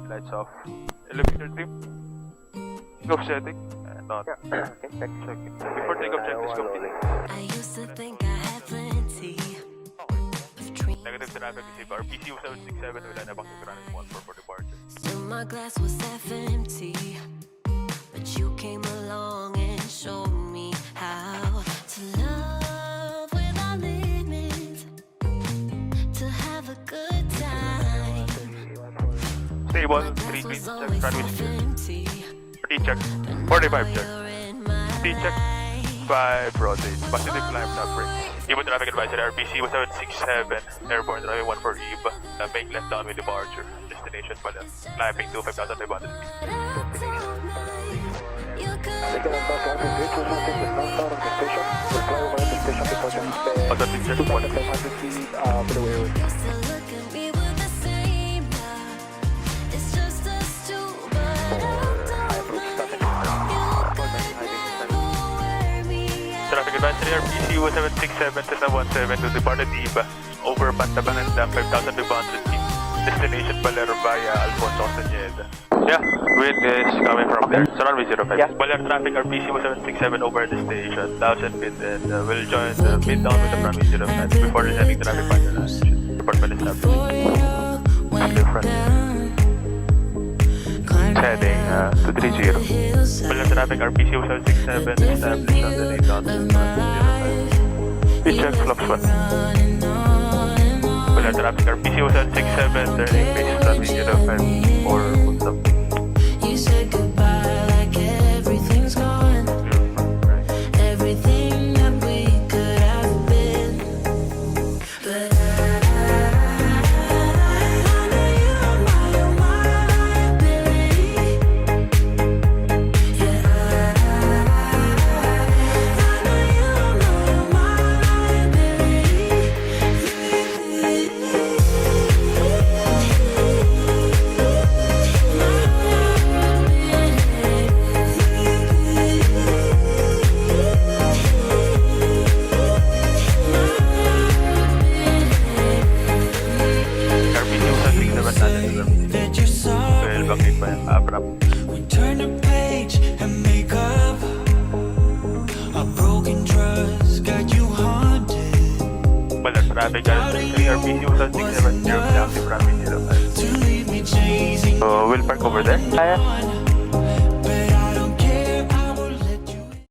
Lights off. Elevator trim. Scope setting. Not. Yeah. Okay, check. Before takeoff, check the scope setting. I used to think I had plenty of dreams. Negative traffic receive. RPC 767. Wala na bang running 14 for departure. Still my glass was half empty, but you came along and showed me how to love without limits, to have a good time. Stable. 3 green check. Runway secure. 30 check. 45 check. 30 check. 5 rotate. Positive climb top brake. Eve traffic advisory. RPC 767. Airborne runway 14 Eve. Make left downway departure. Destination pala. Climbing to 5,500 feet. Other picture. 500 feet below airway. Traffic advisory RPC 767 to 17 to departed Eve. Over Pantabangan Dam 5,500 feet. Destination Baler via Alfonso Castañeda. Yeah, wind is coming from there. So runway 05. Yeah. Baler traffic RPC 767 over the station, 1,000 feet, and we'll join the mid down with the runway 05 before descending traffic finalization. Department established. Different. Heading to 30. Baler traffic RPC 767 established on the lane down to runway 05. Please check flaps 1. Baler traffic RPC 767 turning base runway 05 for full stop. You said goodbye like everything's gone, everything that we could have been. But I know you're my liability. Yeah, I know you're my liability. That you're sorry. Well, bakit pa yung abram? We turn the page and make up. A broken trust got you haunted. Baler traffic RPC 767 active runway 05. To leave me chasing. So we'll park over there.